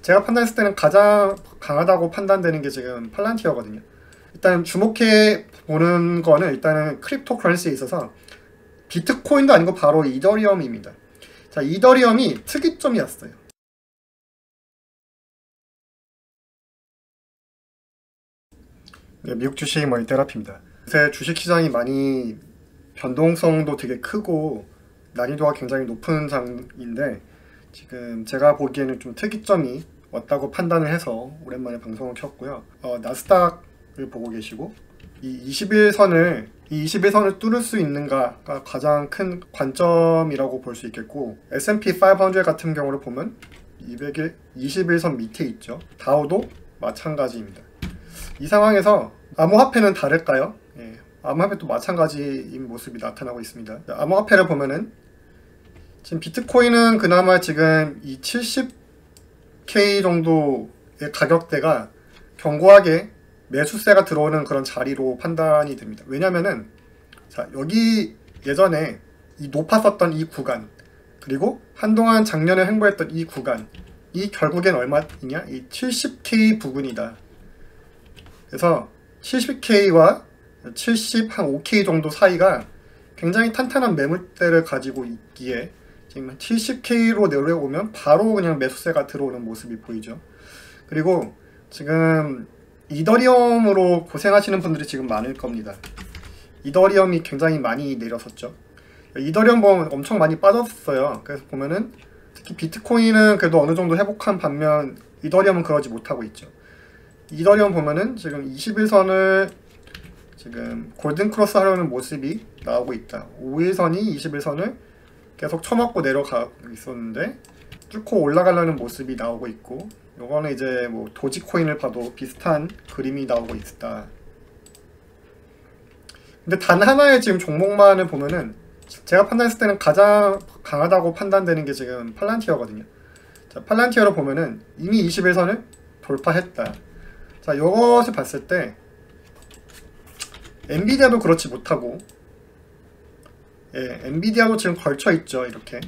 제가 판단했을 때는 가장 강하다고 판단되는 게 지금 팔란티어거든요. 일단 주목해 보는 거는 일단은 크립토 커런시에 있어서 비트코인도 아니고 바로 이더리움입니다. 자, 이더리움이 특이점이었어요. 네, 미국 주식 머니테라피입니다. 요새 주식시장이 많이 변동성도 되게 크고 난이도가 굉장히 높은 장인데 지금 제가 보기에는 좀 특이점이 왔다고 판단을 해서 오랜만에 방송을 켰고요. 나스닥을 보고 계시고 이 21선을 뚫을 수 있는가가 가장 큰 관점이라고 볼 수 있겠고, S&P 500 같은 경우를 보면 21선 밑에 있죠. 다우도 마찬가지입니다. 이 상황에서 암호화폐는 다를까요? 예, 암호화폐도 마찬가지인 모습이 나타나고 있습니다. 암호화폐를 보면은 지금 비트코인은 그나마 지금 이 70K 정도의 가격대가 견고하게 매수세가 들어오는 그런 자리로 판단이 됩니다. 왜냐면은 자, 여기 예전에 이 높았었던 이 구간, 그리고 한동안 작년에 횡보했던 이 구간, 이 결국엔 얼마이냐? 이 70K 부근이다. 그래서 70K와 75K 정도 사이가 굉장히 탄탄한 매물대를 가지고 있기에 지금 70K로 내려오면 바로 그냥 매수세가 들어오는 모습이 보이죠. 그리고 지금 이더리움으로 고생하시는 분들이 지금 많을 겁니다. 이더리움이 굉장히 많이 내렸었죠. 이더리움 보면 엄청 많이 빠졌어요. 그래서 보면은 특히 비트코인은 그래도 어느 정도 회복한 반면 이더리움은 그러지 못하고 있죠. 이더리움 보면은 지금 21선을 지금 골든크로스 하려는 모습이 나오고 있다. 5일선이 21선을 계속 쳐맞고 내려가고 있었는데 뚫고 올라가려는 모습이 나오고 있고, 요거는 이제 뭐 도지코인을 봐도 비슷한 그림이 나오고 있다. 근데 단 하나의 지금 종목만을 보면은 제가 판단했을 때는 가장 강하다고 판단되는 게 지금 팔란티어거든요. 자, 팔란티어로 보면은 이미 21선을 돌파했다. 자, 이것을 봤을 때 엔비디아도 그렇지 못하고, 예, 엔비디아도 지금 걸쳐있죠. 이렇게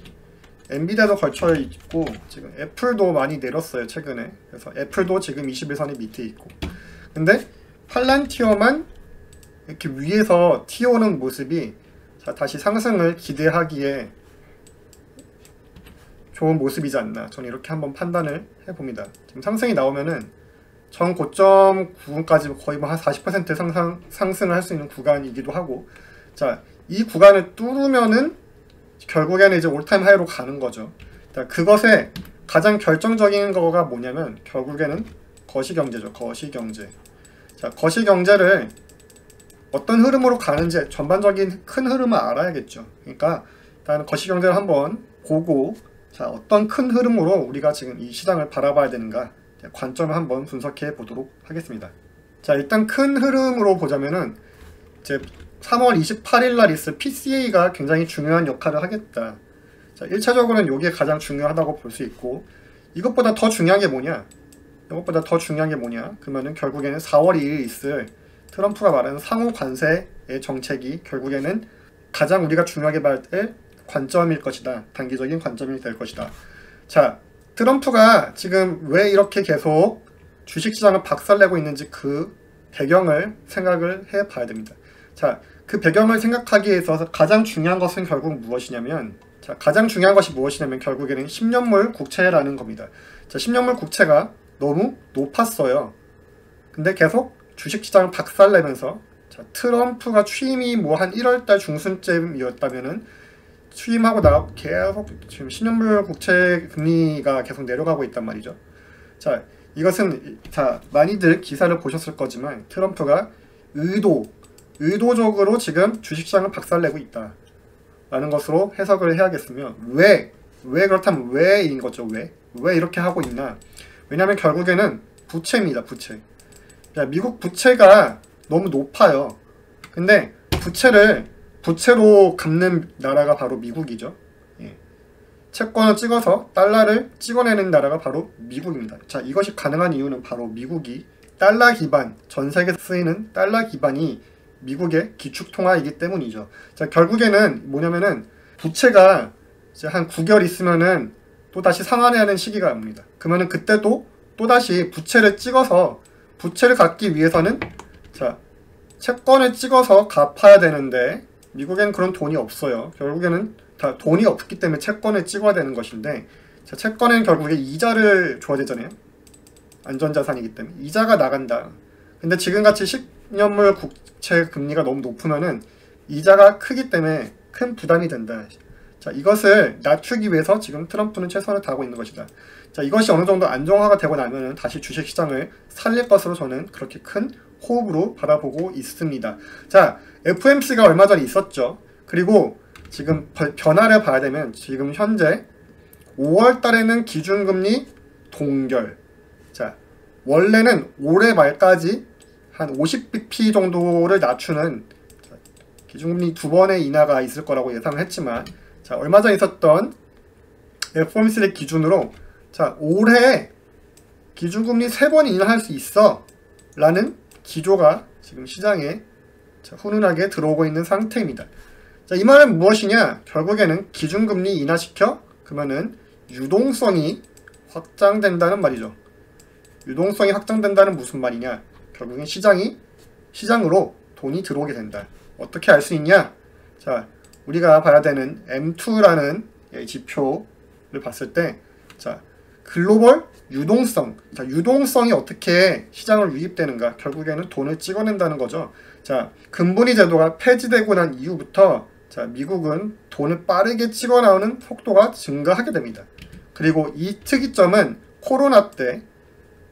엔비디아도 걸쳐있고 지금 애플도 많이 내렸어요 최근에. 그래서 애플도 지금 21선이 밑에 있고, 근데 팔란티어만 이렇게 위에서 튀어오는 모습이 자, 다시 상승을 기대하기에 좋은 모습이지 않나, 저는 이렇게 한번 판단을 해봅니다. 지금 상승이 나오면은 전 고점 구간까지 거의 뭐 한 40% 상승을 할 수 있는 구간이기도 하고, 자, 이 구간을 뚫으면은 결국에는 이제 올타임 하이로 가는 거죠. 자, 그것의 가장 결정적인 거가 뭐냐면 결국에는 거시경제죠. 거시경제. 자, 거시경제를 어떤 흐름으로 가는지 전반적인 큰 흐름을 알아야겠죠. 그러니까 일단 거시경제를 한번 보고, 자, 어떤 큰 흐름으로 우리가 지금 이 시장을 바라봐야 되는가 관점을 한번 분석해 보도록 하겠습니다. 자, 일단 큰 흐름으로 보자면은 이제 3월 28일 날 있을 PCA가 굉장히 중요한 역할을 하겠다. 자, 1차적으로는 이게 가장 중요하다고 볼 수 있고, 이것보다 더 중요한 게 뭐냐? 그러면은 결국에는 4월 2일 있을 트럼프가 말하는 상호 관세의 정책이 결국에는 가장 우리가 중요하게 봐야 될 관점일 것이다. 단기적인 관점이 될 것이다. 자, 트럼프가 지금 왜 이렇게 계속 주식시장을 박살내고 있는지 그 배경을 생각을 해 봐야 됩니다. 자, 그 배경을 생각하기에 있어서 가장 중요한 것은 결국 무엇이냐면, 자, 가장 중요한 것이 무엇이냐면 결국에는 10년물 국채라는 겁니다. 자, 10년물 국채가 너무 높았어요. 근데 계속 주식시장을 박살내면서, 자, 트럼프가 취임이 뭐 한 1월달 중순쯤이었다면은 취임하고 나 계속 지금 10년물 국채 금리가 계속 내려가고 있단 말이죠. 자, 이것은 자, 많이들 기사를 보셨을 거지만 트럼프가 의도적으로 지금 주식시장을 박살내고 있다 라는 것으로 해석을 해야겠으며, 그렇다면 왜인 거죠. 왜 이렇게 하고 있나? 왜냐면 결국에는 부채입니다. 부채. 야, 미국 부채가 너무 높아요. 근데 부채로 갚는 나라가 바로 미국이죠. 예. 채권을 찍어서 달러를 찍어내는 나라가 바로 미국입니다. 자, 이것이 가능한 이유는 바로 미국이 달러 기반, 전 세계에 쓰이는 달러 기반이 미국의 기축통화이기 때문이죠. 자, 결국에는 뭐냐면은 부채가 이제 한 9개월 있으면은 또다시 상환해야 하는 시기가 옵니다. 그러면은 그때도 또다시 부채를 찍어서, 부채를 갚기 위해서는 자, 채권을 찍어서 갚아야 되는데 미국에는 그런 돈이 없어요. 결국에는 다 돈이 없기 때문에 채권을 찍어야 되는 것인데, 자, 채권에는 결국에 이자를 줘야 되잖아요. 안전자산이기 때문에 이자가 나간다. 근데 지금같이 10년물 국채 금리가 너무 높으면은 이자가 크기 때문에 큰 부담이 된다. 자, 이것을 낮추기 위해서 지금 트럼프는 최선을 다하고 있는 것이다. 자, 이것이 어느 정도 안정화가 되고 나면은 다시 주식시장을 살릴 것으로 저는 그렇게 큰 호흡으로 바라보고 있습니다. 자, FOMC가 얼마 전에 있었죠. 그리고 지금 변화를 봐야 되면 지금 현재 5월 달에는 기준금리 동결. 자, 원래는 올해 말까지 한 50bp 정도를 낮추는 기준금리 2번의 인하가 있을 거라고 예상을 했지만, 자, 얼마 전에 있었던 FOMC를 기준으로 자, 올해 기준금리 3번 인하할 수 있어 라는 기조가 지금 시장에 자, 훈훈하게 들어오고 있는 상태입니다. 자, 이 말은 무엇이냐? 결국에는 기준금리 인하시켜 그러면은 유동성이 확장된다는 말이죠. 유동성이 확장된다는 무슨 말이냐? 결국엔 시장으로 돈이 들어오게 된다. 어떻게 알 수 있냐? 자, 우리가 봐야 되는 M2라는 지표를 봤을 때, 자, 글로벌 유동성. 자, 유동성이 어떻게 시장을 유입되는가? 결국에는 돈을 찍어낸다는 거죠. 자, 금분위 제도가 폐지되고 난 이후부터 자, 미국은 돈을 빠르게 찍어 나오는 속도가 증가하게 됩니다. 그리고 이 특이점은 코로나 때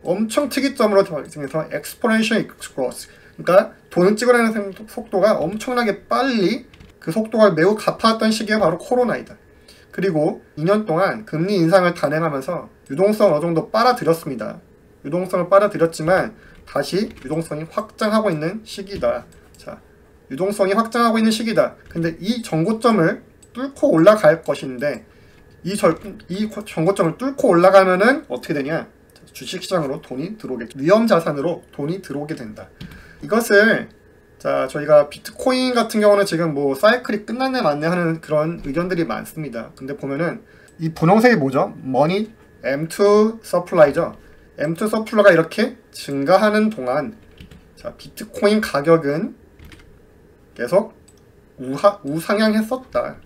엄청 특이점으로 발생해서 exponential growth. 그러니까 돈을 찍어내는 속도가 엄청나게 빨리, 그 속도가 매우 가파랐던 시기가 바로 코로나이다. 그리고 2년 동안 금리 인상을 단행하면서 유동성을 어느 정도 빨아들였습니다. 유동성을 빨아들였지만 다시 유동성이 확장하고 있는 시기다. 자, 유동성이 확장하고 있는 시기다. 근데 이 전고점을 뚫고 올라갈 것인데, 이 전고점을 뚫고 올라가면은 어떻게 되냐? 주식시장으로 돈이 들어오겠죠. 위험자산으로 돈이 들어오게 된다. 이것을 자, 저희가 비트코인 같은 경우는 지금 뭐 사이클이 끝났네 맞네 하는 그런 의견들이 많습니다. 근데 보면은 이 분홍색이 뭐죠? 머니 M2 서플라이죠. M2 서플라이가 이렇게 증가하는 동안 자, 비트코인 가격은 계속 우상향했었다.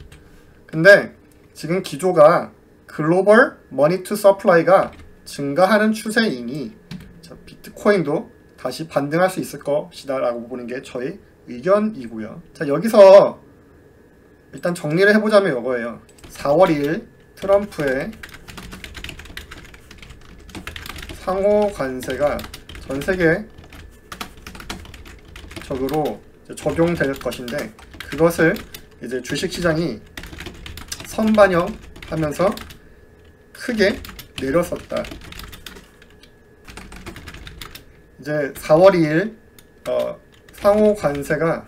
근데 지금 기조가 글로벌 머니 투 서플라이가 증가하는 추세이니 자, 비트코인도 다시 반등할 수 있을 것이다 라고 보는 게 저의 의견이고요. 자, 여기서 일단 정리를 해보자면 이거예요. 4월 2일 트럼프의 상호 관세가 전 세계적으로 적용될 것인데, 그것을 이제 주식시장이 선반영하면서 크게 내렸었다. 이제 4월 2일 상호 관세가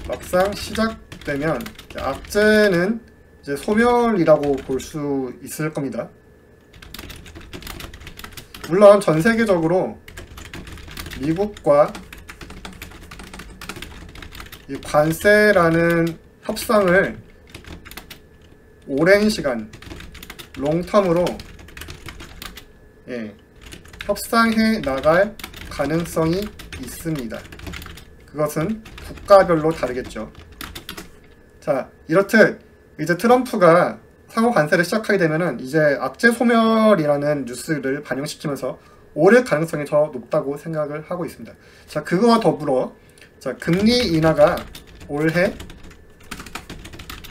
막상 시작되면 악재는 이제 소멸이라고 볼 수 있을 겁니다. 물론 전 세계적으로 미국과 이 관세라는 협상을 오랜 시간 롱텀으로 협상해 나갈 가능성이 있습니다. 그것은 국가별로 다르겠죠. 자, 이렇듯 이제 트럼프가 상호 관세를 시작하게 되면은 이제 악재 소멸이라는 뉴스를 반영시키면서 오를 가능성이 더 높다고 생각을 하고 있습니다. 자, 그거와 더불어 자, 금리 인하가 올해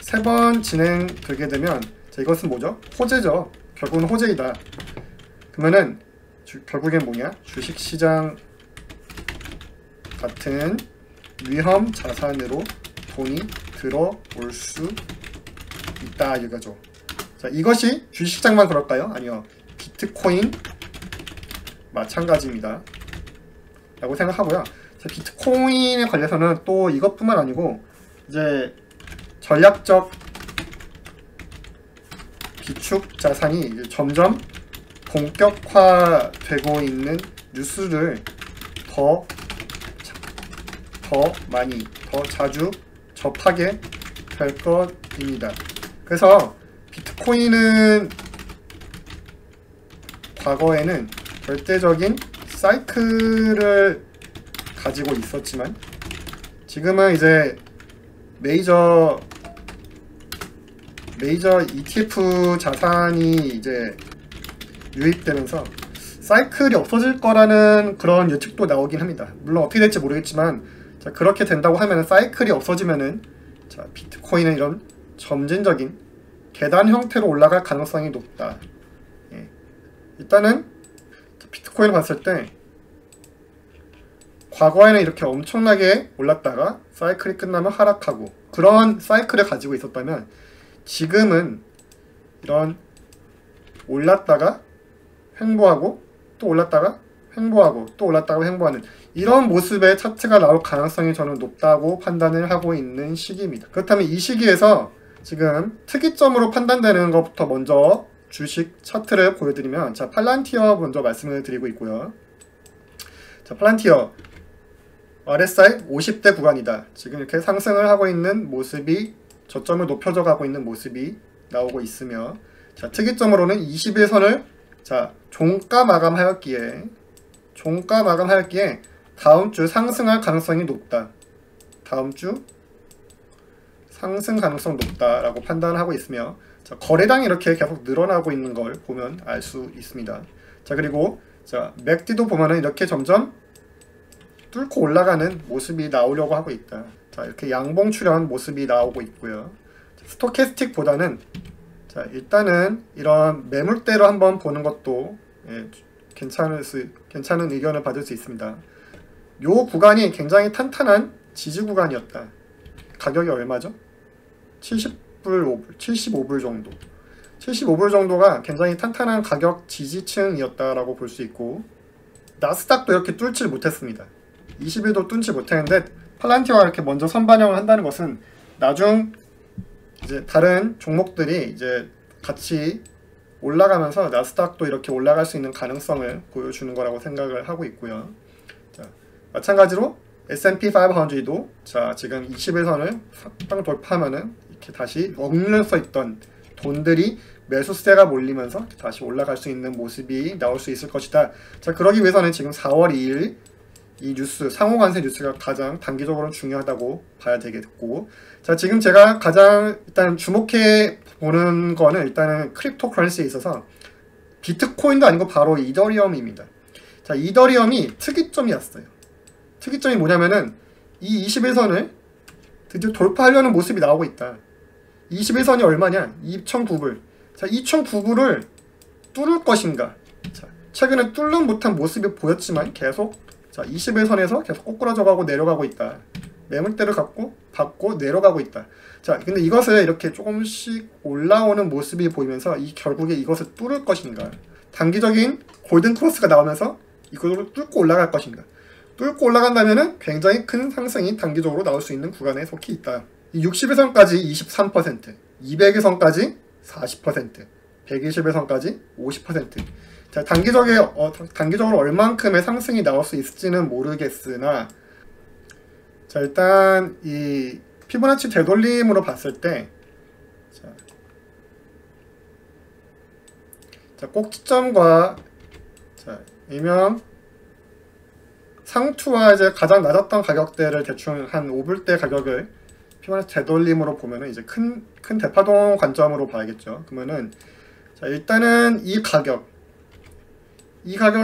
3번 진행되게 되면 자, 이것은 뭐죠? 호재죠. 결국은 호재이다. 그러면은 결국엔 뭐냐? 주식시장 같은 위험 자산으로 돈이 들어올 수 있다 이거죠. 자, 이것이 주식시장만 그럴까요? 아니요. 비트코인 마찬가지입니다. 라고 생각하고요. 자, 비트코인에 관해서는 또 이것뿐만 아니고 이제 전략적 비축 자산이 이제 점점 본격화되고 있는 뉴스를 더 많이, 더 자주 접하게 될 것입니다. 그래서 비트코인은 과거에는 절대적인 사이클을 가지고 있었지만 지금은 이제 메이저 ETF 자산이 이제 유입되면서 사이클이 없어질 거라는 그런 예측도 나오긴 합니다. 물론 어떻게 될지 모르겠지만, 자, 그렇게 된다고 하면 사이클이 없어지면은, 자, 비트코인은 이런 점진적인 계단 형태로 올라갈 가능성이 높다. 예. 일단은 비트코인을 봤을 때 과거에는 이렇게 엄청나게 올랐다가 사이클이 끝나면 하락하고 그런 사이클을 가지고 있었다면, 지금은 이런 올랐다가 횡보하고 또 올랐다가 횡보하고 또 올랐다가 횡보하는 이런 모습의 차트가 나올 가능성이 저는 높다고 판단을 하고 있는 시기입니다. 그렇다면 이 시기에서 지금 특이점으로 판단되는 것부터 먼저 주식 차트를 보여드리면, 자, 팔란티어 먼저 말씀을 드리고 있고요. 자, 팔란티어 RSI 50대 구간이다. 지금 이렇게 상승을 하고 있는 모습이, 저점을 높여져 가고 있는 모습이 나오고 있으며, 자, 특이점으로는 21선을 자, 종가 마감하였기에 다음 주 상승할 가능성이 높다. 다음 주 상승 가능성 높다라고 판단을 하고 있으며, 자, 거래량이 이렇게 계속 늘어나고 있는 걸 보면 알 수 있습니다. 자, 그리고 자, 맥디도 보면은 이렇게 점점 뚫고 올라가는 모습이 나오려고 하고 있다. 자, 이렇게 양봉 출현 모습이 나오고 있고요. 스토캐스틱보다는 자, 일단은 이런 매물대로 한번 보는 것도 괜찮은 의견을 받을 수 있습니다. 요 구간이 굉장히 탄탄한 지지 구간이었다. 가격이 얼마죠? 75불 정도. 75불 정도가 굉장히 탄탄한 가격 지지층이었다라고 볼 수 있고, 나스닥도 이렇게 뚫지 못했습니다. 20일도 뚫지 못했는데, 팔란티어가 이렇게 먼저 선반영을 한다는 것은 나중 이제 다른 종목들이 이제 같이 올라가면서 나스닥도 이렇게 올라갈 수 있는 가능성을 보여주는 거라고 생각을 하고 있고요. 자, 마찬가지로 S&P 500도 자, 지금 21선을 딱 돌파하면은 이렇게 다시 억눌려서 있던 돈들이 매수세가 몰리면서 다시 올라갈 수 있는 모습이 나올 수 있을 것이다. 자, 그러기 위해서는 지금 4월 2일 이 뉴스, 상호관세 뉴스가 가장 단기적으로 중요하다고 봐야 되겠고, 자, 지금 제가 가장 일단 주목해 보는 거는 일단은 크립토 커런시에 있어서 비트코인도 아니고 바로 이더리움입니다. 자, 이더리움이 특이점이었어요. 특이점이 뭐냐면은 이 21선을 드디어 돌파하려는 모습이 나오고 있다. 21선이 얼마냐? 2,009불. 자, 2,009불을 뚫을 것인가? 자, 최근에 뚫는 못한 모습이 보였지만 계속 자, 21선에서 계속 꼬꾸라져 가고 내려가고 있다. 매물대를 받고 내려가고 있다. 자, 근데 이것을 이렇게 조금씩 올라오는 모습이 보이면서 결국에 이것을 뚫을 것인가? 단기적인 골든 크로스가 나오면서 이걸로 뚫고 올라갈 것인가? 뚫고 올라간다면은 굉장히 큰 상승이 단기적으로 나올 수 있는 구간에 속해 있다. 60일선까지 23%, 200일선까지 40%, 120일선까지 50%. 자, 단기적으로 얼만큼의 상승이 나올 수 있을지는 모르겠으나, 자, 일단 이 피보나치 되돌림으로 봤을 때, 자, 꼭지점과 자, 일명 상투와 이제 가장 낮았던 가격대를 대충 한 5불대 가격을 피보나치 되돌림으로 보면은 이제 큰 대파동 관점으로 봐야겠죠. 그러면은 자, 일단은 이 가격을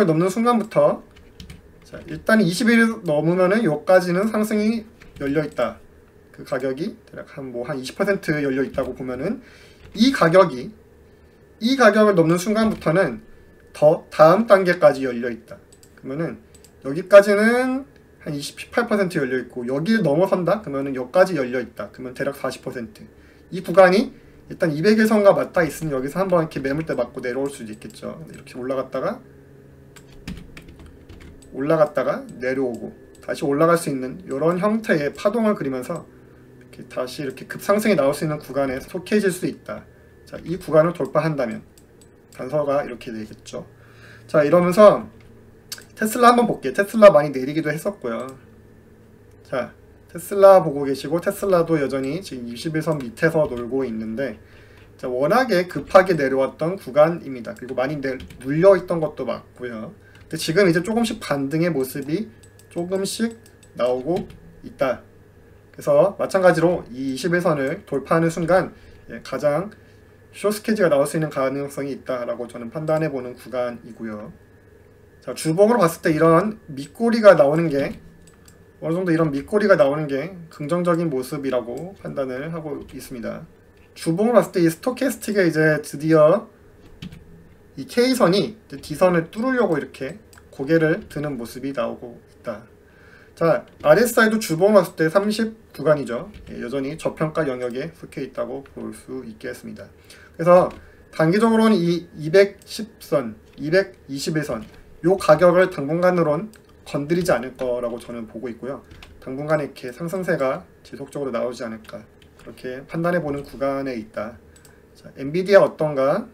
넘는 순간부터 자, 일단 20일 넘으면은 요까지는 상승이 열려있다. 그 가격이 대략 한 20% 열려있다고 보면은 이 가격을 넘는 순간부터는 더 다음 단계까지 열려있다. 그러면은 여기까지는 한 18% 열려있고, 여기를 넘어선다? 그러면은 여기까지 열려있다. 그러면 대략 40%. 이 구간이 일단 200일선과 맞닿아 있으니 여기서 한번 이렇게 매물대 맞고 내려올 수도 있겠죠. 이렇게 올라갔다가 내려오고 다시 올라갈 수 있는 이런 형태의 파동을 그리면서 이렇게 다시 이렇게 급상승이 나올 수 있는 구간에 속해질 수 있다. 자, 이 구간을 돌파한다면 단서가 이렇게 되겠죠. 자, 이러면서 테슬라 한번 볼게요. 테슬라 많이 내리기도 했었고요. 자, 테슬라 보고 계시고, 테슬라도 여전히 지금 21선 밑에서 놀고 있는데, 자, 워낙에 급하게 내려왔던 구간입니다. 그리고 많이 물려있던 것도 맞고요. 근데 지금 이제 조금씩 반등의 모습이 조금씩 나오고 있다. 그래서 마찬가지로 이 21선을 돌파하는 순간 가장 숏스케지가 나올 수 있는 가능성이 있다라고 저는 판단해보는 구간이고요. 자, 주봉으로 봤을 때 이런 밑꼬리가 나오는 게 어느 정도 이런 밑꼬리가 나오는 게 긍정적인 모습이라고 판단을 하고 있습니다. 주봉을 봤을 때 이 스토캐스틱에 이제 드디어 이 K선이 D선을 뚫으려고 이렇게 고개를 드는 모습이 나오고 있다. 자, RSI도 주봉을 봤을 때 30 구간이죠. 여전히 저평가 영역에 속해 있다고 볼 수 있겠습니다. 그래서 단기적으로는 이 210선, 221선 요 가격을 당분간으론 건드리지 않을 거라고 저는 보고 있고요. 당분간에 이렇게 상승세가 지속적으로 나오지 않을까 그렇게 판단해보는 구간에 있다. 자, 엔비디아 어떤가?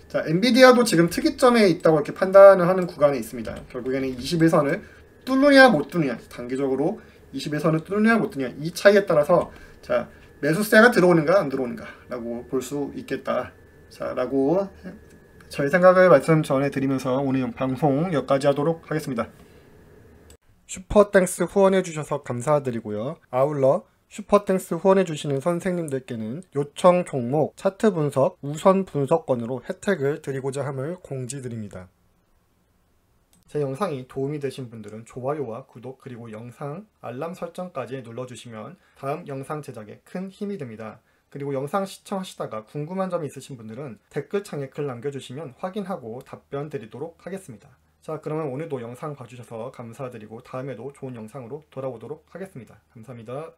자, 엔비디아도 지금 특이점에 있다고 이렇게 판단을 하는 구간에 있습니다. 결국에는 21선을 뚫느냐 못 뚫느냐, 단기적으로 21선을 뚫느냐 못 뚫느냐 이 차이에 따라서 자, 매수세가 들어오는가 안 들어오는가 라고 볼 수 있겠다. 자, 라고 저의 생각을 말씀 전해드리면서 오늘 방송 여기까지 하도록 하겠습니다. 슈퍼땡스 후원해주셔서 감사드리고요. 아울러 슈퍼땡스 후원해주시는 선생님들께는 요청 종목, 차트 분석, 우선 분석권으로 혜택을 드리고자 함을 공지드립니다. 제 영상이 도움이 되신 분들은 좋아요와 구독 그리고 영상 알람 설정까지 눌러주시면 다음 영상 제작에 큰 힘이 됩니다. 그리고 영상 시청하시다가 궁금한 점이 있으신 분들은 댓글창에 글 남겨주시면 확인하고 답변 드리도록 하겠습니다. 자, 그러면 오늘도 영상 봐주셔서 감사드리고 다음에도 좋은 영상으로 돌아오도록 하겠습니다. 감사합니다.